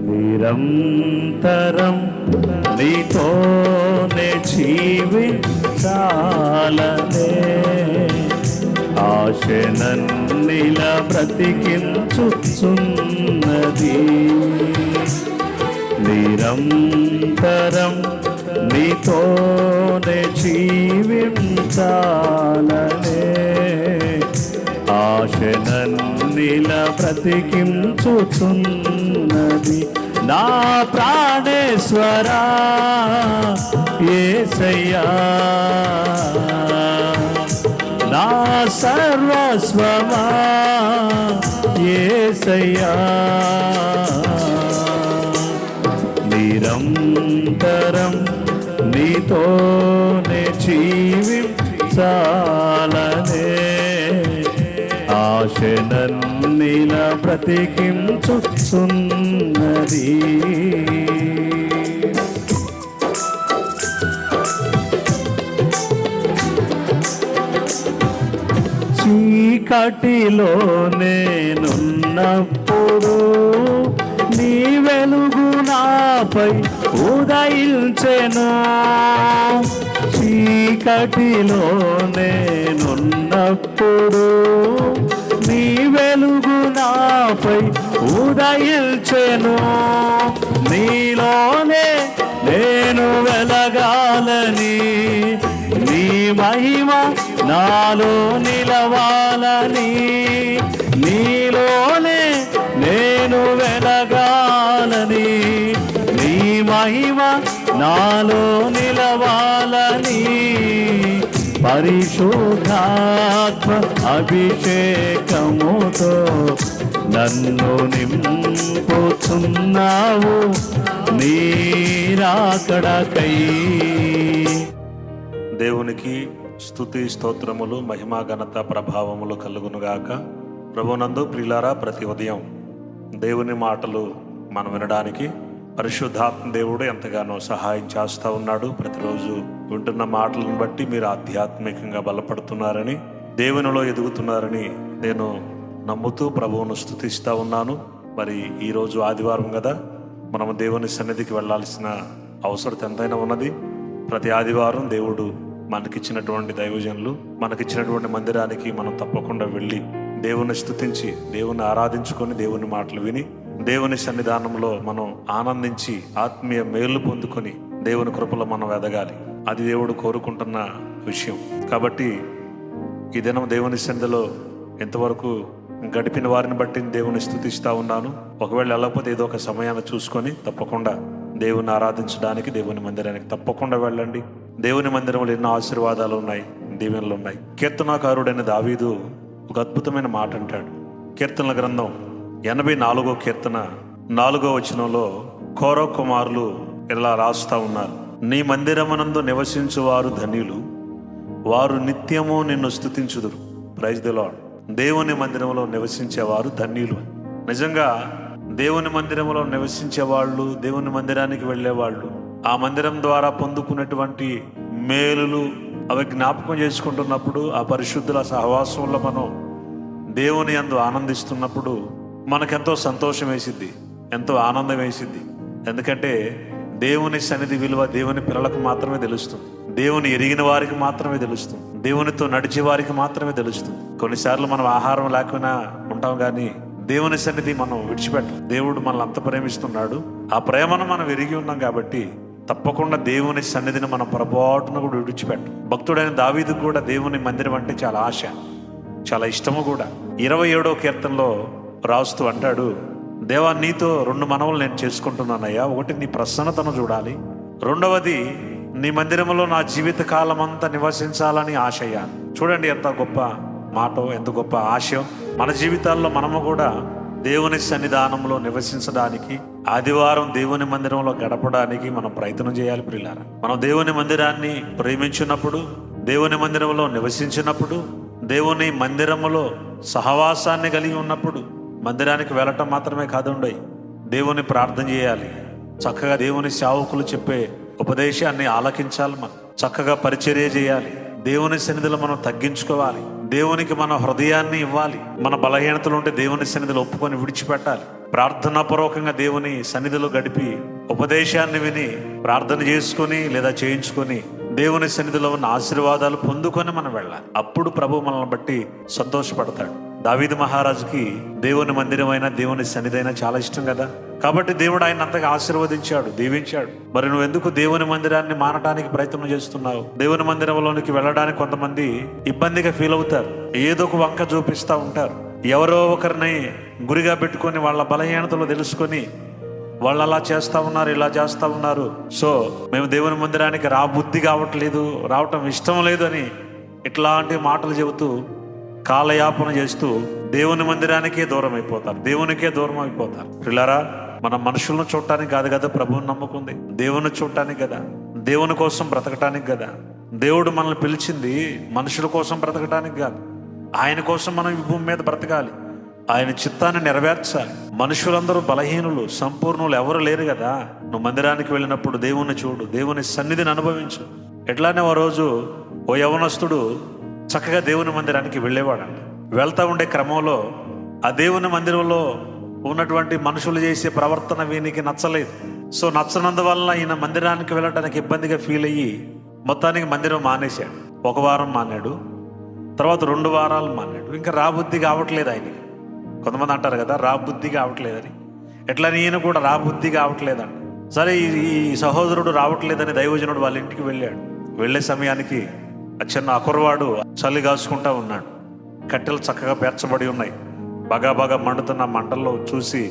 నిరంతరం నీతోనే జీవించాలనే ఆశనన్నిలా బ్రతికించుచున్నది. నిరంతరం నీతోనే జీవించాలనే ఆశనన్నిలా బ్రతికించుచున్నది. నా ప్రాణేశ్వరా యేసయ్యా, నా సర్వస్వమా యేసయ్యా, నిరంతరం నీతోనే జీవించాలనే ఆశనన్నిలా బ్రతికించుచున్నది. చీకటిలో నేనున్నప్పుడు నీ వెలుగు నాపై ఉదయించెను. చీకటిలో నేనున్నప్పుడు నీ వెలుగు నాపై ఉదయించెను. నీలోనే నేను వెలగాలని, నీ మహిమ నాలో నిలవాలని, నీలోనే నేను వెలగాలని, నీ మహిమ నాలో నిలవాలని పరిశుద్ధాత్మ అభిషేకముతో నన్ను నింపుచున్నావు నీ రాకడకై. దేవునికి స్తుతి స్తోత్రములు, మహిమా ఘనత ప్రభావములు కలుగునుగాక. ప్రభునందు ప్రియులారా, ప్రతి ఉదయం దేవుని మాటలు మనం వినడానికి పరిశుద్ధాత్మ దేవుడు ఎంతగానో సహాయం చేస్తూ ఉన్నాడు. ప్రతిరోజు వింటున్న మాటలను బట్టి మీరు ఆధ్యాత్మికంగా బలపడుతున్నారని, దేవునిలో ఎదుగుతున్నారని నేను నమ్ముతూ ప్రభువును స్తుతిస్తూ ఉన్నాను. మరి ఈరోజు ఆదివారం కదా, మనము దేవుని సన్నిధికి వెళ్ళాల్సిన అవసరం ఎంతైనా ఉన్నది. ప్రతి ఆదివారం దేవుడు మనకిచ్చినటువంటి దైవజనులు, మనకిచ్చినటువంటి మందిరానికి మనం తప్పకుండా వెళ్ళి దేవుని స్తుతించి, దేవుని ఆరాధించుకొని, దేవుని మాటలు విని, దేవుని సన్నిధానంలో మనం ఆనందించి ఆత్మీయ మేలు పొందుకొని దేవుని కృపలో మనం ఎదగాలి. అది దేవుడు కోరుకుంటున్న విషయం. కాబట్టి ఈ దినం దేవుని సన్నిధిలో ఎంతవరకు గడిపిన వారిని బట్టి దేవుని స్తుతిస్తూ ఉన్నాను. ఒకవేళ వెళ్ళకపోతే ఏదో ఒక సమయాన్ని చూసుకొని తప్పకుండా దేవుని ఆరాధించడానికి, దేవుని మందిరానికి తప్పకుండా వెళ్ళండి. దేవుని మందిరంలో ఎన్నో ఆశీర్వాదాలు ఉన్నాయి, దీవెనలు ఉన్నాయి. కీర్తనాకారుడైన దావీదు ఒక అద్భుతమైన మాట అంటాడు. కీర్తనల గ్రంథం 84వ కీర్తన 4వ వచనంలో కోరో కుమారులు ఇలా రాస్తా ఉన్నారు: నీ మందిరమునందు నివసించువారు ధన్యులు, వారు నిత్యము నిన్ను స్తుతించుదురు. Praise the lord. దేవుని మందిరంలో నివసించేవారు ధన్యులు. నిజంగా దేవుని మందిరంలో నివసించే వాళ్ళు, దేవుని మందిరానికి వెళ్ళేవాళ్ళు, ఆ మందిరం ద్వారా పొందుకున్నటువంటి మేలులు అవి జ్ఞాపకం చేసుకుంటున్నప్పుడు, ఆ పరిశుద్ధుల సహవాసంలో మనం దేవుని యందు ఆనందిస్తున్నప్పుడు మనకెంతో సంతోషం వేసిద్ది, ఎంతో ఆనందం వేసిద్ది. ఎందుకంటే దేవుని సన్నిధి విలువ దేవుని పిల్లలకు మాత్రమే తెలుస్తుంది, దేవుని ఎరిగిన వారికి మాత్రమే తెలుస్తుంది, దేవునితో నడిచే వారికి మాత్రమే తెలుస్తుంది. కొన్నిసార్లు మనం ఆహారం లేకపోయినా ఉంటాం, కానీ దేవుని సన్నిధి మనం విడిచిపెట్టం. దేవుడు మనల్ని అంత ప్రేమిస్తున్నాడు. ఆ ప్రేమను మనం ఎరిగి ఉన్నాం కాబట్టి తప్పకుండా దేవుని సన్నిధిని మనం పొరపాటును కూడా విడిచిపెట్టం. భక్తుడైన దావీదు కూడా దేవుని మందిరం అంటే చాలా ఆశ, చాలా ఇష్టము కూడా. 27వ కీర్తనలో రాస్తూ అంటాడు: దేవా, నీతో 2 మనవులు నేను చేసుకుంటున్నానయ్యా. ఒకటి, నీ ప్రసన్నతను చూడాలి. రెండవది, నీ మందిరంలో నా జీవిత కాలం అంతా నివసించాలని ఆశయ్యా. చూడండి ఎంత గొప్ప మాట, ఎంత గొప్ప ఆశయం. మన జీవితాల్లో మనము కూడా దేవుని సన్నిధానంలో నివసించడానికి, ఆదివారం దేవుని మందిరంలో గడపడానికి మనం ప్రయత్నం చేయాలి. ప్రియులారా, మనం దేవుని మందిరాన్ని ప్రేమించినప్పుడు, దేవుని మందిరంలో నివసించినప్పుడు, దేవుని మందిరములో సహవాసాన్ని కలిగి ఉన్నప్పుడు, మందిరానికి వెళ్ళటం మాత్రమే కాదండి, దేవుని ప్రార్థన చేయాలి. చక్కగా దేవుని సేవకులు చెప్పే ఉపదేశాన్ని ఆలకించాలి. మనం చక్కగా పరిచర్య చేయాలి. దేవుని సన్నిధిలో మనం తగ్గించుకోవాలి. దేవునికి మన హృదయాన్ని ఇవ్వాలి. మన బలహీనతలు ఉంటే దేవుని సన్నిధిలో ఒప్పుకొని విడిచిపెట్టాలి. ప్రార్థనాపూర్వకంగా దేవుని సన్నిధిలో గడిపి ఉపదేశాన్ని విని ప్రార్థన చేసుకొని లేదా చేయించుకొని దేవుని సన్నిధిలో ఉన్న ఆశీర్వాదాలు పొందుకొని మనం వెళ్ళాలి. అప్పుడు ప్రభు మనల్ని బట్టి సంతోషపడతాడు. దావీదు మహారాజుకి దేవుని మందిరమైన దేవుని సన్నిధైనా చాలా ఇష్టం కదా. కాబట్టి దేవుడు ఆయన అంతగా ఆశీర్వదించాడు, దీవించాడు. మరి నువ్వు ఎందుకు దేవుని మందిరాన్ని మానటానికి ప్రయత్నం చేస్తున్నావు? దేవుని మందిరంలోనికి వెళ్ళడానికి కొంతమంది ఇబ్బందిగా ఫీల్ అవుతారు. ఏదో ఒక వంక చూపిస్తూ ఉంటారు. ఎవరో ఒకరిని గురిగా పెట్టుకొని వాళ్ళ బలహీనతలు తెలుసుకొని వాళ్ళు అలా చేస్తూ ఉన్నారు, ఇలా చేస్తూ ఉన్నారు, సో మేము దేవుని మందిరానికి రాబుద్ధి కావట్లేదు, రావటం ఇష్టం లేదు అని ఇట్లాంటి మాటలు చెబుతూ కాలయాపన చేస్తూ దేవుని మందిరానికే దూరం అయిపోతారు, దేవునికే దూరం అయిపోతారు. పిల్లారా, మన మనుషులను చూడటానికి కాదు కదా ప్రభువుని నమ్ముకుంది, దేవుని చూడటానికి కదా, దేవుని కోసం బ్రతకటానికి కదా. దేవుడు మనల్ని పిలిచింది మనుషుల కోసం బ్రతకటానికి కాదు, ఆయన కోసం మనం ఈ భూమి మీద బ్రతకాలి, ఆయన చిత్తాన్ని నెరవేర్చాలి. మనుషులందరూ బలహీనులు, సంపూర్ణులు ఎవరు లేరు కదా. నువ్వు మందిరానికి వెళ్ళినప్పుడు దేవుని చూడు, దేవుని సన్నిధిని అనుభవించు. ఎట్లానే ఓ రోజు ఓ యవనస్తుడు చక్కగా దేవుని మందిరానికి వెళ్ళేవాడంట. వెళ్తా ఉండే క్రమంలో ఆ దేవుని మందిరంలో ఉన్నటువంటి మనుషులు చేసే ప్రవర్తన వీనికి నచ్చలేదు. సో నచ్చనందువల్ల ఈయన మందిరానికి వెళ్ళడానికి ఇబ్బందిగా ఫీల్ అయ్యి మొత్తానికి మందిరం మానేశాడు. ఒక వారం మానాడు, తర్వాత 2 వారాలు మానాడు. ఇంకా రాబుద్ధి కావట్లేదు ఆయనకి. కొంతమంది అంటారు కదా రాబుద్ధి కావట్లేదని. ఎట్లా ఈయన కూడా రాబుద్ధి కావట్లేదంట. సరే ఈ సహోదరుడు రావట్లేదని దైవజనుడు వాళ్ళ ఇంటికి వెళ్ళాడు. వెళ్ళే సమయానికి ఆ చిన్న అకురవాడు చలి కాచుకుంటా ఉన్నాడు. కట్టెలు చక్కగా పేర్చబడి ఉన్నాయి. బాగా మండుతున్న మంటల్లో చూసి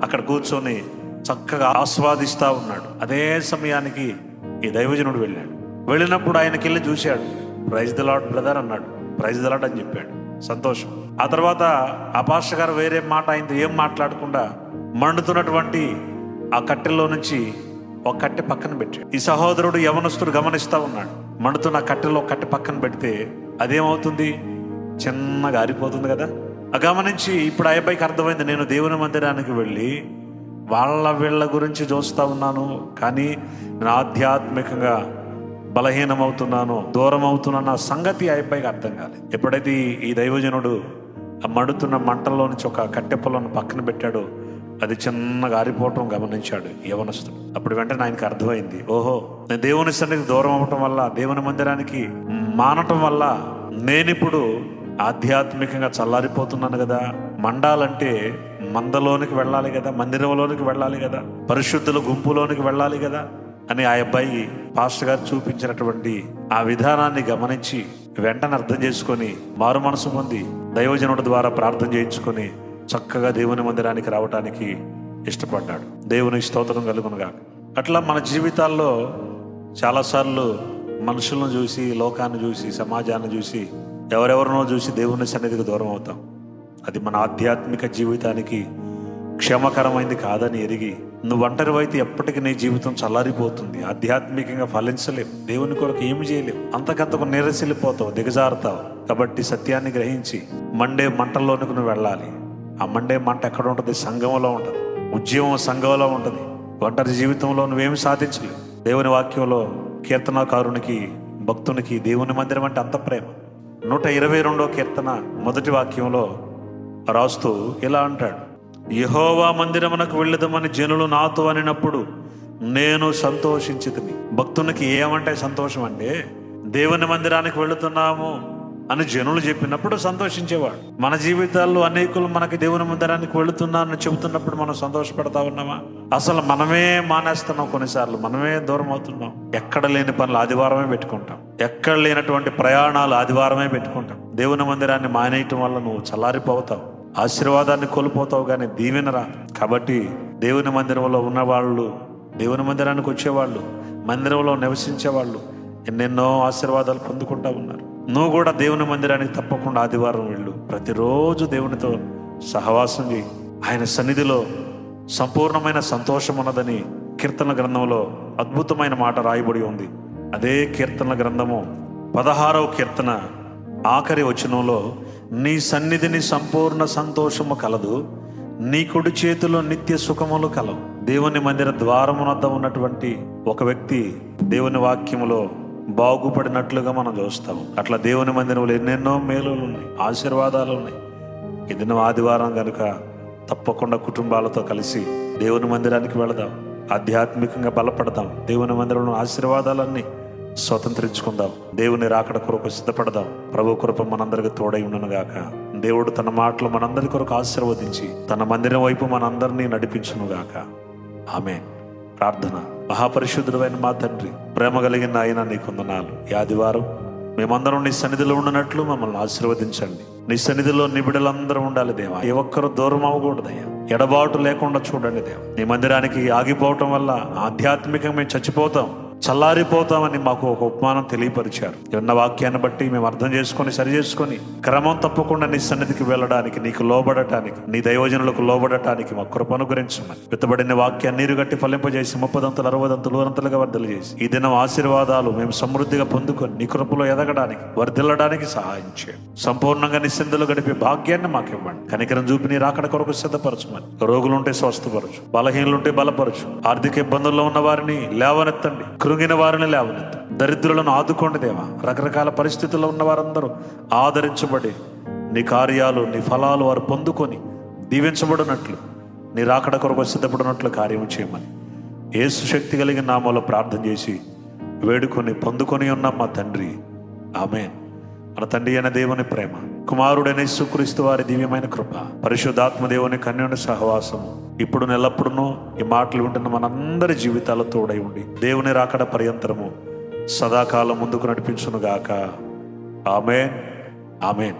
అక్కడ కూర్చొని చక్కగా ఆస్వాదిస్తూ ఉన్నాడు. అదే సమయానికి ఈ దైవజనుడు వెళ్ళాడు. వెళ్ళినప్పుడు ఆయనకి వెళ్ళి చూశాడు. ప్రైజ్ ది లార్డ్ బ్రదర్ అన్నాడు. ప్రైజ్ ది లార్డ్ అని చెప్పాడు. సంతోషం. ఆ తర్వాత ఆ పాస్టర్ గారు వేరే మాట ఆయనతో ఏం మాట్లాడకుండా మండుతున్నటువంటి ఆ కట్టెల్లో నుంచి ఒక కట్టె పక్కన పెట్టాడు. ఈ సహోదరుడు యవనస్తుడు గమనిస్తూ ఉన్నాడు. మండుతున్న కట్టెలో కట్టె పక్కన పెడితే అదేమవుతుంది, చిన్నగా ఆరిపోతుంది కదా. ఆ గమనించి ఇప్పుడు ఆ అబ్బాయికి అర్థమైంది, నేను దేవుని మందిరానికి వెళ్ళి వీళ్ళ గురించి చూస్తూ ఉన్నాను, కానీ నేను ఆధ్యాత్మికంగా బలహీనమవుతున్నాను, దూరం అవుతున్నాను ఆ సంగతి ఆ అబ్బాయికి అర్థం కాలేదు. ఎప్పుడైతే ఈ దైవజనుడు ఆ మండుతున్న మంటల్లో నుంచి ఒక కట్టె పొలను పక్కన పెట్టాడో అది చిన్నగా ఆరిపోవటం గమనించాడు యవనస్తుడు. అప్పుడు వెంటనే ఆయనకి అర్థమైంది, ఓహో, నేను దేవుని సన్నిధికి దూరం అవ్వటం వల్ల, దేవుని మందిరానికి మానటం వల్ల నేనిప్పుడు ఆధ్యాత్మికంగా చల్లారిపోతున్నాను కదా. మండాలంటే మందలోనికి వెళ్ళాలి కదా, మందిరంలోనికి వెళ్ళాలి కదా, పరిశుద్ధుల గుంపులోనికి వెళ్ళాలి కదా అని ఆ అబ్బాయి పాస్టర్ గారు చూపించినటువంటి ఆ విధానాన్ని గమనించి వెంటనే అర్థం చేసుకొని మారు మనసు పొంది దైవజనుడి ద్వారా ప్రార్థన చేయించుకొని చక్కగా దేవుని మందిరానికి రావటానికి ఇష్టపడ్డాడు. దేవునికి స్తోత్రం కలుగునుగా. అట్లా మన జీవితాల్లో చాలాసార్లు మనుషులను చూసి, లోకాన్ని చూసి, సమాజాన్ని చూసి, ఎవరెవరినో చూసి దేవుని సన్నిధికి దూరం అవుతాం. అది మన ఆధ్యాత్మిక జీవితానికి క్షేమకరమైంది కాదని ఎరిగి నువ్వు ఒంటరివైతే ఎప్పటికీ నీ జీవితం చల్లారిపోతుంది, ఆధ్యాత్మికంగా ఫలించలేవు, దేవుని కొరకు ఏమి చేయలేవు, అంతకంతకు నిరసిల్లిపోతావు, దిగజారుతావు. కాబట్టి సత్యాన్ని గ్రహించి మండే మంటల్లోనికి నువ్వు వెళ్ళాలి. ఆ మండే మంట ఎక్కడ ఉంటుంది? సంఘంలో ఉంటుంది. ఉద్యమం సంఘంలో ఉంటుంది. ఒంటరి జీవితంలో నువ్వేమి సాధించలేవు. దేవుని వాక్యంలో కీర్తనాకారునికి, భక్తునికి దేవుని మందిరం అంటే అంత ప్రేమ. 122వ కీర్తన 1వ వాక్యంలో రాస్తూ ఇలా అంటాడు, యెహోవా మందిరమునకు వెళ్ళదమని జనులు నాతో అనినప్పుడు నేను సంతోషించితిని. భక్తునికి ఏమంటే సంతోషం అంటే దేవుని మందిరానికి వెళుతున్నాము అని జనులు చెప్పినప్పుడు సంతోషించేవాడు. మన జీవితాల్లో అనేకులు మనకి దేవుని మందిరానికి వెళుతున్నారని చెబుతున్నప్పుడు మనం సంతోషపడతా ఉన్నామా? అసలు మనమే మానేస్తున్నాం. కొన్నిసార్లు మనమే దూరం అవుతున్నాం. ఎక్కడ లేని పనులు ఆదివారమే పెట్టుకుంటాం. ఎక్కడ లేనటువంటి ప్రయాణాలు ఆదివారమే పెట్టుకుంటాం. దేవుని మందిరాన్ని మానేయటం వల్ల నువ్వు చల్లారిపోతావు, ఆశీర్వాదాన్ని కోల్పోతావు, కానీ దీవెనరా. కాబట్టి దేవుని మందిరంలో ఉన్నవాళ్ళు, దేవుని మందిరానికి వచ్చేవాళ్ళు, మందిరంలో నివసించేవాళ్ళు ఎన్నెన్నో ఆశీర్వాదాలు పొందుకుంటా ఉన్నారు. నువ్వు కూడా దేవుని మందిరానికి తప్పకుండా ఆదివారం వెళ్ళు. ప్రతిరోజు దేవునితో సహవాసం చేయి. ఆయన సన్నిధిలో సంపూర్ణమైన సంతోషం ఉన్నదని కీర్తన గ్రంథంలో అద్భుతమైన మాట రాయబడి ఉంది. అదే కీర్తన గ్రంథము 16వ కీర్తన ఆఖరి వచనంలో, నీ సన్నిధిని సంపూర్ణ సంతోషము కలదు, నీ కుడి చేతిలో నిత్య సుఖములు కలవు. దేవుని మందిర ద్వారమునద్ద ఉన్నటువంటి ఒక వ్యక్తి దేవుని వాక్యములో బాగుపడినట్లుగా మనం చూస్తాము. అట్లా దేవుని మందిరంలో ఎన్నెన్నో మేలులు ఉన్నాయి, ఆశీర్వాదాలు ఉన్నాయి. ఇది నువ్వు ఆదివారం కనుక తప్పకుండా కుటుంబాలతో కలిసి దేవుని మందిరానికి వెళదాం, ఆధ్యాత్మికంగా బలపడదాం, దేవుని మందిరంలో ఆశీర్వాదాలన్నీ స్వతంత్రించుకుందాం, దేవుని రాకడ కొరకు సిద్ధపడదాం. ప్రభు కృప మనందరికి తోడై ఉండును గాక. దేవుడు తన మాటలు మనందరి కొరకు ఆశీర్వదించి తన మందిరం వైపు మనందరినీ నడిపించును గాక. ఆమేన్. ప్రార్థన. మహాపరిశుద్ధుడైన మా తండ్రి, ప్రేమ కలిగిన ఆయన నీకు వందనాలు. ఈ ఆదివారం మేమందరం నీ సన్నిధిలో ఉన్నట్లు మమ్మల్ని ఆశీర్వదించండి. నీ సన్నిధిలో నీ బిడ్డలందరూ ఉండాలి దేవా. ఏ ఒక్కరు దూరం అవ్వకూడదయ్యా. ఎడబాటు లేకుండా చూడండి దేవా. నీ మందిరానికి ఆగిపోవటం వల్ల ఆధ్యాత్మికంగా మేము చచ్చిపోతాం, చల్లారిపోతామని మాకు ఒక ఉపమానం తెలియపరిచారు. ఉన్న వాక్యాన్ని బట్టి మేము అర్థం చేసుకొని సరి చేసుకొని క్రమం తప్పకుండా నీ సన్నిధికి వెళ్ళడానికి, నీకు లోబడటానికి, నీ దైవజనులకు లోబడటానికి మా కృప అనుగ్రహించమని, విత్తబడిన వాక్యాన్ని నీరు గట్టి ఫలింపజేసి 30 దంతలు 60 దంతలు 100 దంతలుగా వర్ధలు చేసి ఈ దినం ఆశీర్వాదాలు మేము సమృద్ధిగా పొందుకొని నీ కృపలో ఎదగడానికి, వర్ధిల్లడానికి సహాయం చేయండి. సంపూర్ణంగా నీ సన్నిధిలో గడిపే భాగ్యాన్ని మాకు ఇవ్వండి. కనికరం చూపి నీ రాకడ కొరకు సిద్ధపరచమని. రోగులుంటే స్వస్థపరచు, బలహీనులుంటే బలపరచు, ఆర్థిక ఇబ్బందుల్లో ఉన్న వారిని లేవనెత్తండి, కృంగిన వారిని లేవనెత్తండి, దరిద్రులను ఆదుకోండి దేవా. రకరకాల పరిస్థితుల్లో ఉన్న వారందరూ ఆదరించబడి నీ కార్యాలు, నీ ఫలాలు వారు పొందుకొని దీవించబడినట్లు, నీ రాకడ కొరకు సిద్ధపడినట్లు కార్యం చేయమని యేసు శక్తి కలిగిన నామములో ప్రార్థన చేసి వేడుకొని పొందుకొని ఉన్నాం మా తండ్రి. ఆమేన్. మన తండ్రి అయిన దేవుని ప్రేమ, కుమారుడైన యేసుక్రీస్తు వారి దివ్యమైన కృప, పరిశుద్ధాత్మ దేవుని కన్యుని సహవాసము ఇప్పుడు ఎల్లప్పుడూ ఈ మాటలు వింటున్న మనందరి జీవితాలతో తోడై ఉండి దేవుని రాకడ పర్యంతరము సదాకాలం ముందుకు నడిపించును గాక. ఆమేన్. ఆమేన్.